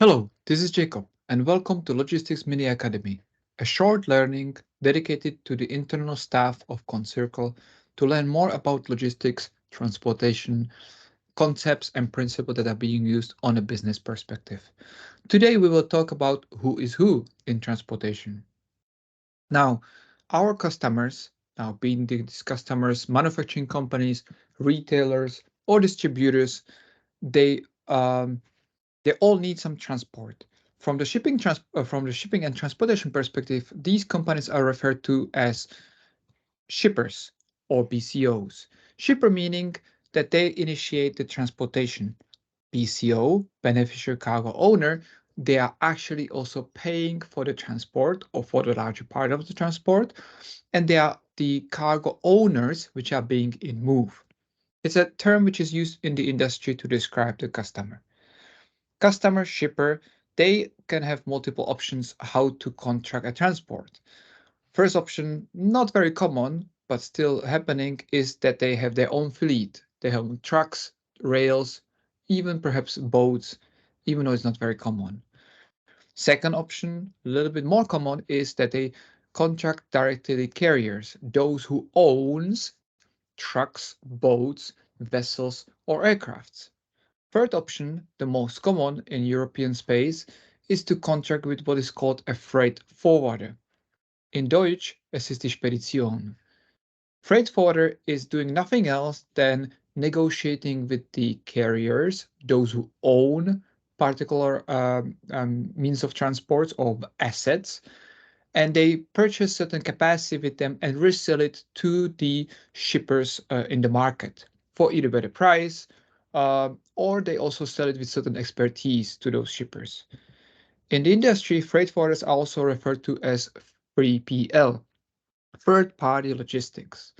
Hello, this is Jacob, and welcome to Logistics Mini Academy, a short learning dedicated to the internal staff of Concircle to learn more about logistics, transportation, concepts, and principles that are being used on a business perspective. Today, we will talk about who is who in transportation. Now, our customers, now being these customers, manufacturing companies, retailers, or distributors, they um, they all need some transport. From the shipping and transportation perspective, these companies are referred to as shippers or BCOs. Shipper meaning that they initiate the transportation. BCO, beneficial cargo owner, they are actually also paying for the transport or for the larger part of the transport, and they are the cargo owners which are being in move. It's a term which is used in the industry to describe the customer. Customer shipper, they can have multiple options how to contract a transport. First option, not very common, but still happening, is that they have their own fleet. They have trucks, rails, even perhaps boats, even though it's not very common. Second option, a little bit more common, is that they contract directly carriers, those who owns trucks, boats, vessels, or aircrafts. Third option, the most common in European space, is to contract with what is called a freight forwarder. In Deutsch, es ist die Spedition. Freight forwarder is doing nothing else than negotiating with the carriers, those who own particular means of transport or assets, and they purchase certain capacity with them and resell it to the shippers in the market for either better price, or they also sell it with certain expertise to those shippers. In the industry, freight forwarders are also referred to as 3PL, third-party logistics.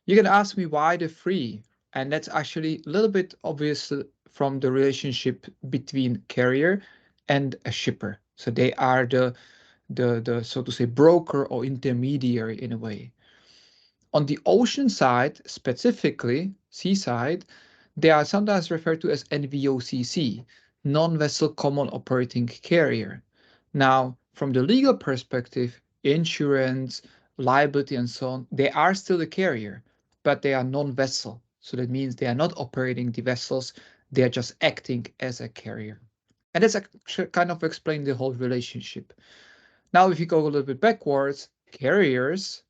You can ask me why the free, and that's actually a little bit obvious from the relationship between carrier and a shipper. So they are the so to say broker or intermediary in a way. On the ocean side, specifically seaside, they are sometimes referred to as NVOCC, non-vessel common operating carrier. Now, from the legal perspective, insurance, liability, and so on, they are still a carrier, but they are non-vessel. So that means they are not operating the vessels, they are just acting as a carrier. And that's kind of explain the whole relationship. Now, if you go a little bit backwards, carriers,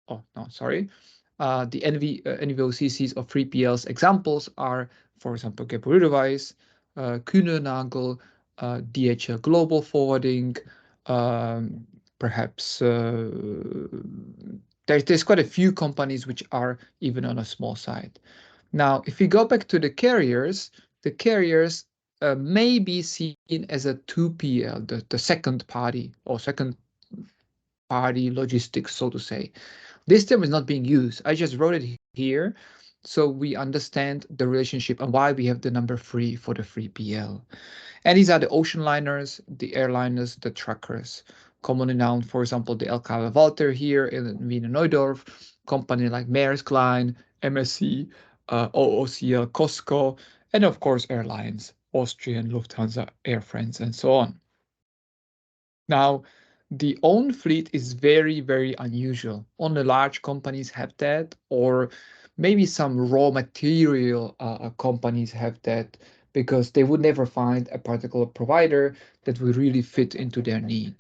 oh, no, sorry, the NVOCCs of 3PLs examples are, for example, Gebrüder Kuehne+Nagel, DHL Global Forwarding, perhaps there's quite a few companies which are even on a small side. Now, if we go back to the carriers may be seen as a 2PL, the second party or second party logistics, so to say. This term is not being used. I just wrote it here so we understand the relationship and why we have the number 3 for the 3PL. And these are the ocean liners, the airliners, the truckers. Commonly known, for example, the LKW Walter here in Wiener Neudorf, company like Maersk Line, MSC, OOCL, COSCO, and of course airlines, Austrian, Lufthansa, Air France, and so on. Now, the own fleet is very, very unusual. Only large companies have that, or maybe some raw material companies have that because they would never find a particular provider that would really fit into their need.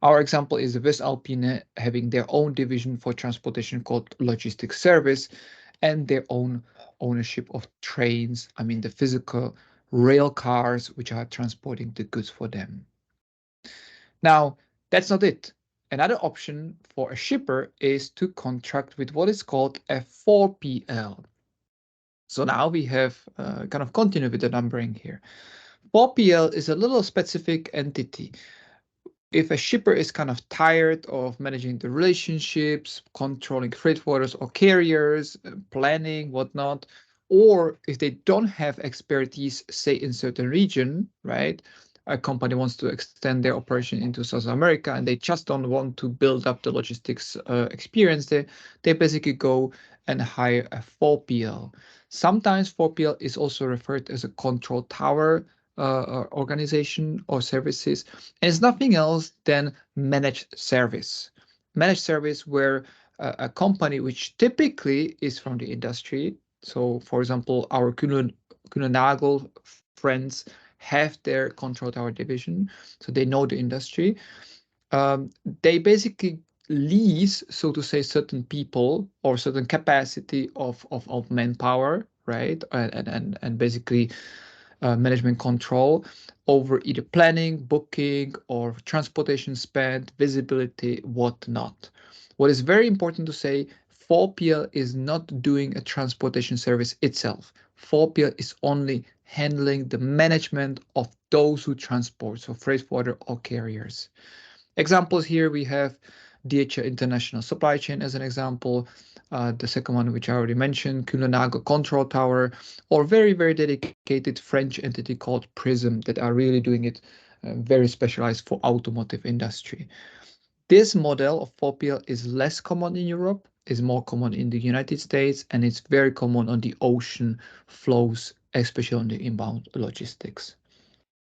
Our example is the Westalpine having their own division for transportation called Logistics Service and their own ownership of trains, I mean the physical rail cars which are transporting the goods for them. Now, that's not it. Another option for a shipper is to contract with what is called a 4PL. So now we have kind of continue with the numbering here. 4PL is a little specific entity. If a shipper is kind of tired of managing the relationships, controlling freight forwarders or carriers, planning, whatnot, or if they don't have expertise, say in certain region, right? A company wants to extend their operation into South America and they just don't want to build up the logistics experience there, they basically go and hire a 4PL. Sometimes 4PL is also referred as a control tower organization or services. And it's nothing else than managed service. Managed service where a company which typically is from the industry, so for example, our Kuehne+Nagel friends have their control tower division, so they know the industry. They basically lease, so to say, certain people or certain capacity of manpower, right? And basically management control over either planning, booking, or transportation spend, visibility, whatnot. What is very important to say, 4PL is not doing a transportation service itself. 4PL is only handling the management of those who transport, so freight forwarder or carriers. Examples here we have DHL International Supply Chain as an example. The second one, which I already mentioned, Kuehne+Nagel Control Tower, or very, very dedicated French entity called Prism that are really doing it very specialized for automotive industry. This model of 4PL is less common in Europe, is more common in the United States, and it's very common on the ocean flows, especially on the inbound logistics.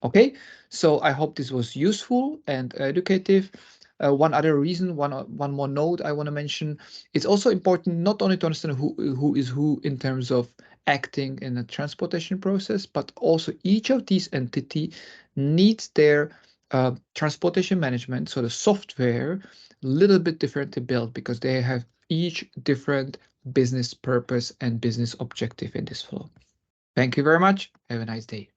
Okay, so I hope this was useful and educative. One other reason, one more note I want to mention, it's also important not only to understand who is who in terms of acting in the transportation process, but also each of these entity needs their transportation management, so the software, a little bit differently built because they have each different business purpose and business objective in this flow. Thank you very much. Have a nice day.